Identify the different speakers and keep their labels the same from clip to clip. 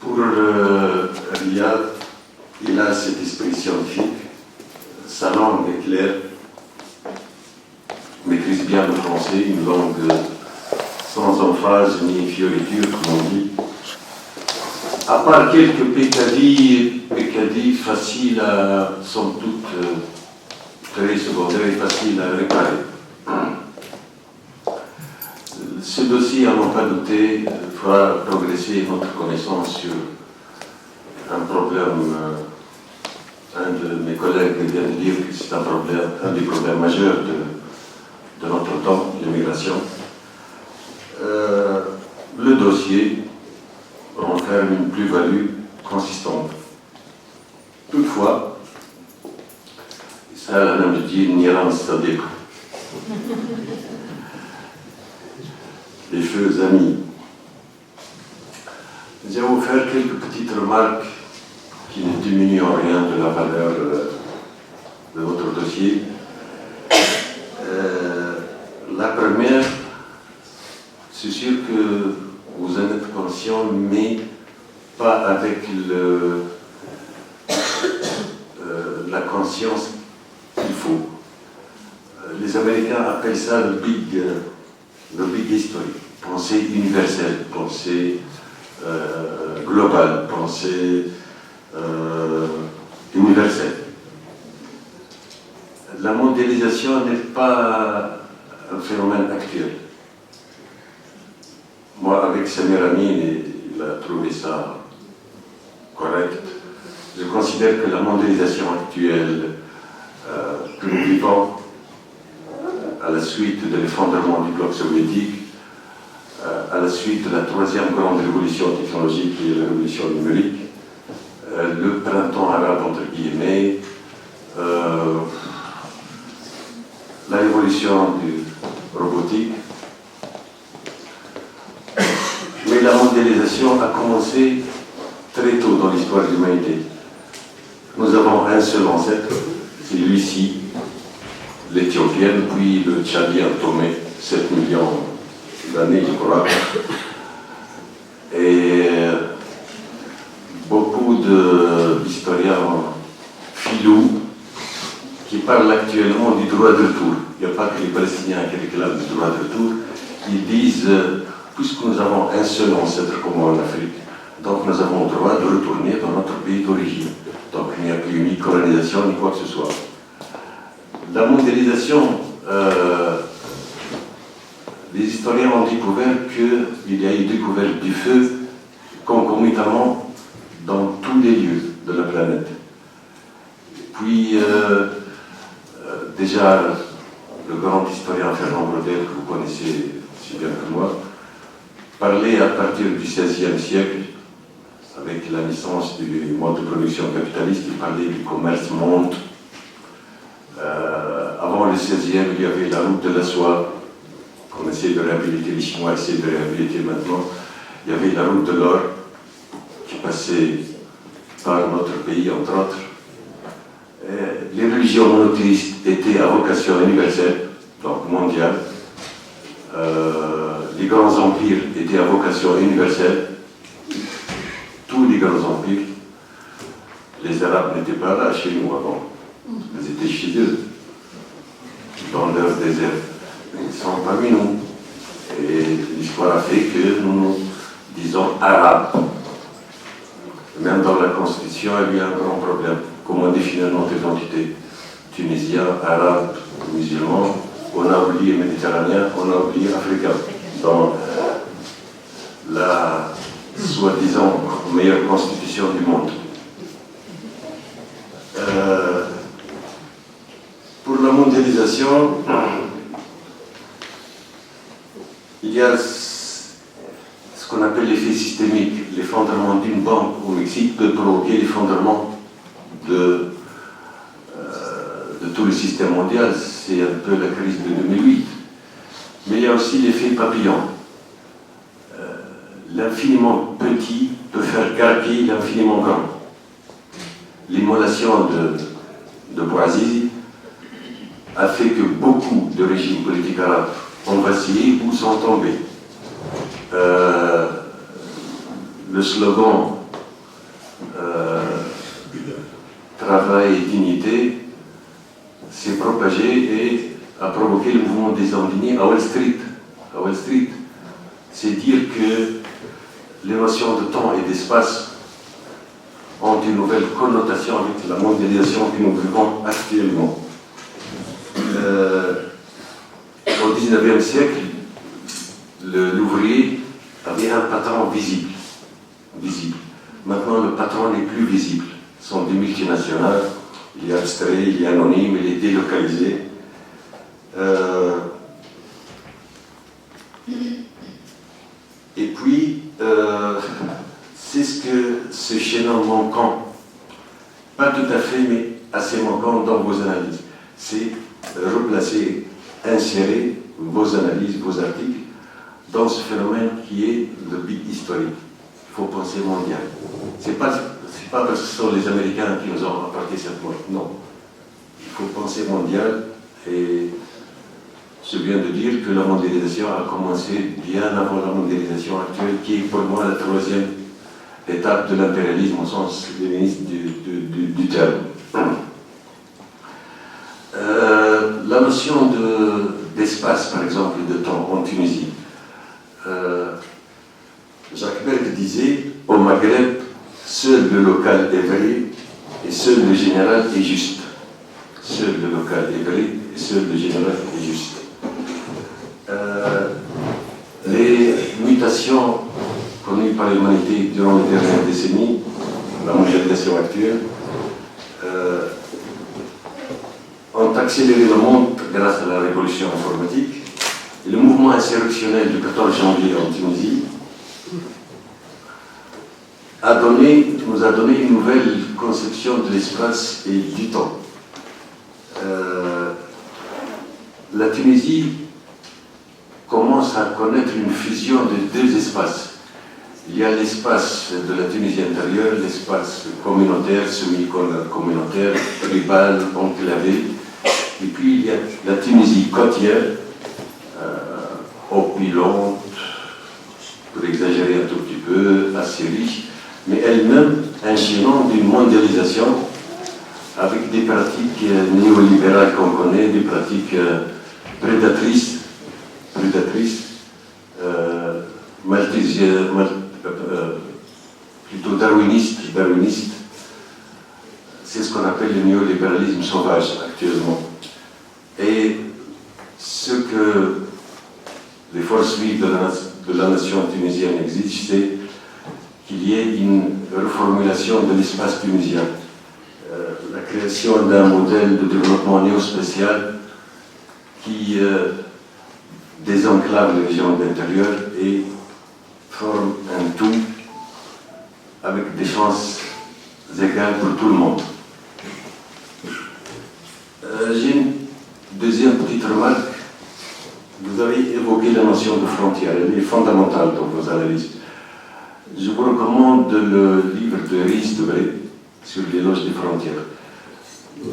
Speaker 1: Pour Riyad, il a cet esprit scientifique, sa langue est claire, maîtrise bien le français, une langue sans emphase ni fioriture, comme on dit. À part quelques peccadilles faciles à, somme toute, très secondaires et faciles à réparer. Ce dossier, à n'en pas douter, fera progresser notre connaissance sur un problème. Un de mes collègues vient de dire que c'est un des problèmes majeurs de notre temps, l'immigration. Le dossier renferme une plus-value consistante. Toutefois, ça, la dame dit, Niran Sadiq. Les chers amis, nous allons faire quelques petites remarques qui ne diminuent en rien de la valeur de votre dossier. La première, c'est sûr que vous en êtes conscient, mais pas avec la conscience qu'il faut. Les Américains appellent ça le big history, pensée universelle, pensée globale, pensée universelle. La mondialisation n'est pas un phénomène actuel. Moi, avec Samir Amin, il a trouvé ça correct. Je considère que la mondialisation actuelle que nous vivons à la suite de l'effondrement du bloc soviétique, à la suite de la troisième grande révolution technologique qui est la révolution numérique, le printemps arabe entre guillemets, la révolution du robotique. Mais la mondialisation a commencé très tôt dans l'histoire de l'humanité. Nous avons un seul ancêtre, c'est lui-ci, l'Éthiopienne, puis le Tchadien Tomé, 7 millions d'années, je crois. Et beaucoup d'historiens philous qui parlent actuellement du droit de retour. Il n'y a pas que les Palestiniens qui réclament du droit de retour. Ils disent, puisque nous avons un seul ancêtre comme en Afrique, donc nous avons le droit de retourner dans notre pays d'origine. Donc il n'y a plus ni colonisation ni quoi que ce soit. La mondialisation, les historiens ont découvert qu'il y a eu découverte du feu concomitamment dans tous les lieux de la planète. Puis, déjà, le grand historien Fernand Braudel, que vous connaissez si bien que moi, parlait à partir du XVIe siècle, avec la naissance du mode de production capitaliste, il parlait du commerce monde. Avant le XVIe, il y avait la route de la soie, qu'on essaie de réhabiliter, les Chinois essaient de réhabiliter maintenant. Il y avait la route de l'or, qui passait par notre pays, entre autres. Et les religions monothéistes étaient à vocation universelle, donc mondiale. Les grands empires étaient à vocation universelle. Tous les grands empires. Les Arabes n'étaient pas là chez nous avant. Ils étaient chez eux, dans leur désert. Ils sont parmi nous. Et l'histoire a fait que nous disons arabes. Même dans la Constitution, il y a un grand problème. Comment définir notre identité? Tunisien, arabe, musulman, on a oublié méditerranéen, on a oublié africain. Dans la soi-disant meilleure constitution du monde. Pour la mondialisation, il y a ce qu'on appelle l'effet systémique. L'effondrement d'une banque au Mexique peut provoquer l'effondrement de tout le système mondial. C'est un peu la crise de 2008. Mais il y a aussi l'effet papillon. L'infiniment petit peut faire craquer l'infiniment grand. L'immolation de Bouazizi a fait que beaucoup de régimes politiques arabes ont vacillé ou sont tombés. Le slogan travail et dignité s'est propagé et a provoqué le mouvement des indignés à Wall Street. À Wall Street, c'est dire que les notions de temps et d'espace ont une nouvelle connotation avec la mondialisation que nous vivons actuellement. Au XIXe siècle, l'ouvrier avait un patron visible. Maintenant, le patron n'est plus visible. Ce sont des multinationales, il est abstrait, il est anonyme, il est délocalisé. Et puis, c'est ce chaînon manquant, pas tout à fait, mais assez manquant dans vos analyses. C'est replacer, insérer vos analyses, vos articles dans ce phénomène qui est le big historique. Il faut penser mondial. C'est pas parce que ce sont les Américains qui nous ont apporté cette loi. Non. Il faut penser mondial et je viens de dire que la mondialisation a commencé bien avant la mondialisation actuelle, qui est pour moi la troisième étape de l'impérialisme au sens léniniste du terme. La notion d'espace, par exemple, et de temps en Tunisie. Jacques Berg disait, au Maghreb, seul le local est vrai et seul le général est juste. Seul le local est vrai et seul le général est juste. Les mutations connues par l'humanité durant les dernières décennies, la mondialisation actuelle, ont accéléré le monde grâce à la révolution informatique. Et le mouvement insurrectionnel du 14 janvier en Tunisie nous a donné une nouvelle conception de l'espace et du temps. La Tunisie commence à connaître une fusion de deux espaces. Il y a l'espace de la Tunisie intérieure, l'espace communautaire, semi-communautaire, tribal, enclavé. Et puis il y a la Tunisie côtière, opulente, pour exagérer un tout petit peu, assez riche, mais elle-même un chaînon d'une mondialisation avec des pratiques néolibérales qu'on connaît, des pratiques prédatrices, plutôt darwinistes. C'est ce qu'on appelle le néolibéralisme sauvage actuellement. Et ce que les forces vives de la nation tunisienne exigent, c'est qu'il y ait une reformulation de l'espace tunisien. La création d'un modèle de développement néospécial qui désenclave les régions d'intérieur et forme un tout avec des chances égales pour tout le monde. J'ai une deuxième petite remarque. Vous avez évoqué la notion de frontière, elle est fondamentale dans vos analyses. Je vous recommande le livre de Rhys Debré sur l'éloge des frontières.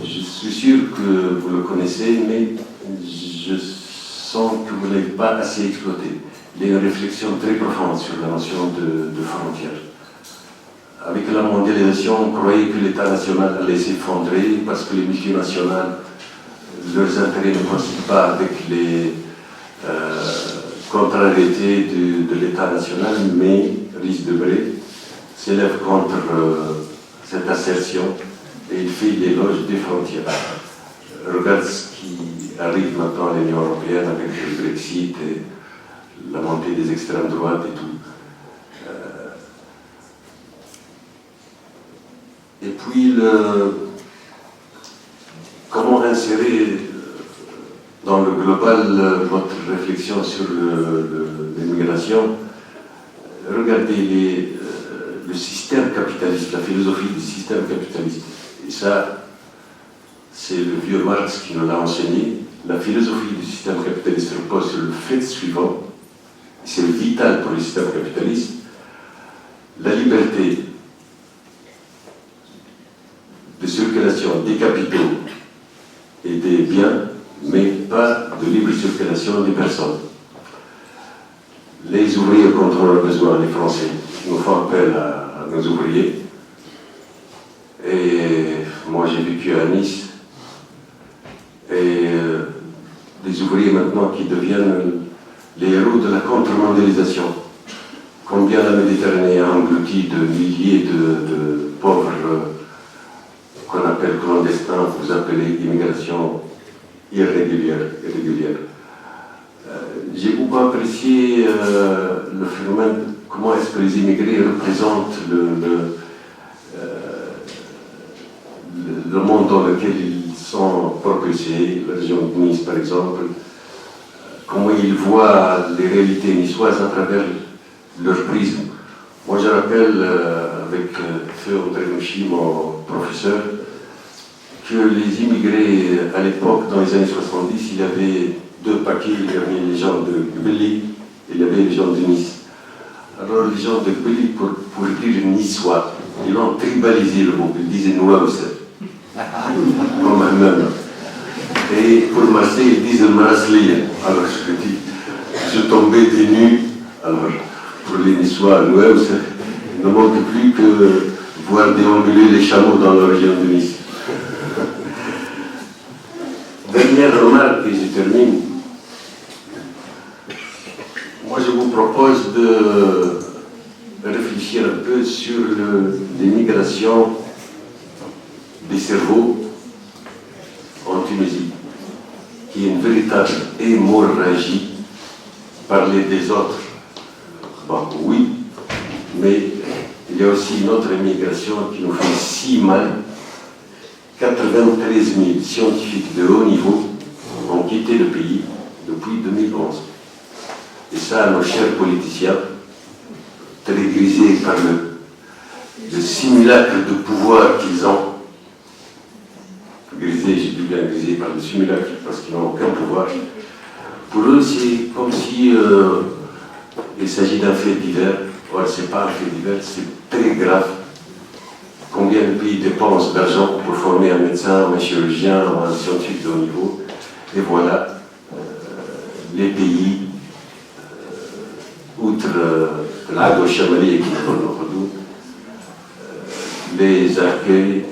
Speaker 1: Je suis sûr que vous le connaissez, mais je sens que vous ne l'avez pas assez exploité. Il y a une réflexion très profonde sur la notion de frontière. Avec la mondialisation, on croyait que l'État national allait s'effondrer parce que les multinationales, leurs intérêts ne coïncident pas avec les contrariétés de l'État national, mais Rhys Debré s'élève contre cette assertion et il fait l'éloge des frontières. Regarde ce qui arrive maintenant à l'Union européenne avec le Brexit et la montée des extrêmes droites et tout. Et puis, comment insérer dans le global votre réflexion sur l'immigration? Regardez le système capitaliste, la philosophie du système capitaliste. Et ça, c'est le vieux Marx qui nous l'a enseigné. La philosophie du système capitaliste repose sur le fait suivant, c'est vital pour le système capitaliste, la liberté de circulation des capitaux et des biens, mais pas de libre circulation des personnes. Les ouvriers contrôlent leurs besoins, les Français. Nous font appel à nos ouvriers. Et Moi, j'ai vécu à Nice. Et des ouvriers maintenant qui deviennent les héros de la contre-mondialisation. Combien la Méditerranée a englouti de milliers de pauvres qu'on appelle clandestins, vous appelez immigration irrégulière. J'ai beaucoup apprécié le phénomène, comment est-ce que les immigrés représentent le monde dans lequel ils sont propulsés, la région de Nice par exemple, comment ils voient les réalités niçoises à travers leur prisme. Moi je rappelle, avec Feu André Mouchi, mon professeur, que les immigrés à l'époque, dans les années 70, il y avait deux paquets, il y avait les gens de Gbeli et il y avait les gens de Nice. Alors les gens de Gbeli, pour dire niçois, ils ont tribalisé le mot, ils disaient Nouaoussa, comme un homme. Et pour Marseille, ils disent Marasliya. Alors je dis, je tombais des nues. Alors pour les Niçois, Nouaoussa, il ne manque plus que voir déambuler les chameaux dans la région de Nice. Dernière remarque et je termine. Moi, je vous propose de réfléchir un peu sur l'immigration des cerveaux en Tunisie, qui est une véritable hémorragie. Parler des autres, bon, oui, mais il y a aussi une autre immigration qui nous fait si mal. 93 000 scientifiques de haut niveau ont quitté le pays depuis 2011. Et ça, nos chers politiciens, très grisés par le simulacre de pouvoir qu'ils ont, grisés, j'ai dû bien griser par le simulacre parce qu'ils n'ont aucun pouvoir, pour eux, c'est comme si il s'agit d'un fait divers. Or, ce n'est pas un fait divers, c'est très grave. Combien de pays dépensent d'argent pour former un médecin, un chirurgien, un scientifique de haut niveau. Et voilà, les pays, outre la gauche chamalier qui est dans notre doute, les accueillent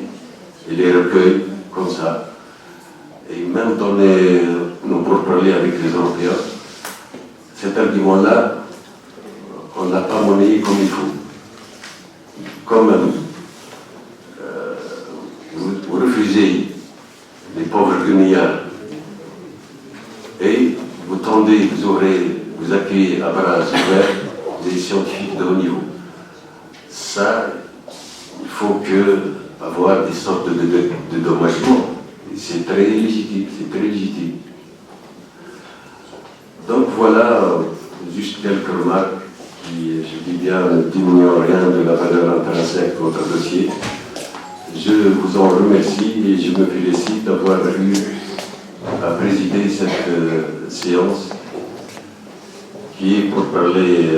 Speaker 1: et les recueillent comme ça. Et même dans pour parler avec les Européens, cet argument-là, on n'a pas monnayé comme il faut. Comme vous refusez les pauvres Guinéens et vous tendez, vous accueillez à bras ouverts des scientifiques de haut niveau. Ça, il faut avoir des sortes de dommagements. C'est très légitime, Donc voilà, juste quelques remarques qui, je dis bien, ne diminuent rien de la valeur intrinsèque de votre dossier. Je vous en remercie et je me félicite d'avoir eu à présider cette séance qui est, pour parler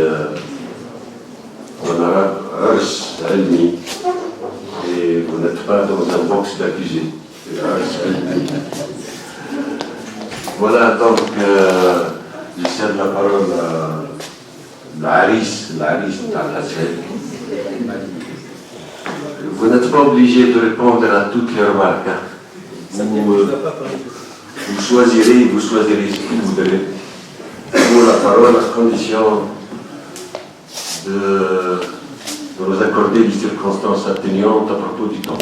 Speaker 1: en arabe, Ars Almi, et vous n'êtes pas dans un box d'accusés. Voilà, donc je cède la parole à l'Aris Talhasel. Vous n'êtes pas obligé de répondre à toutes les remarques. Vous choisirez ce que vous voudrez. Pour la parole, à condition de nous accorder des circonstances atténuantes à propos du temps.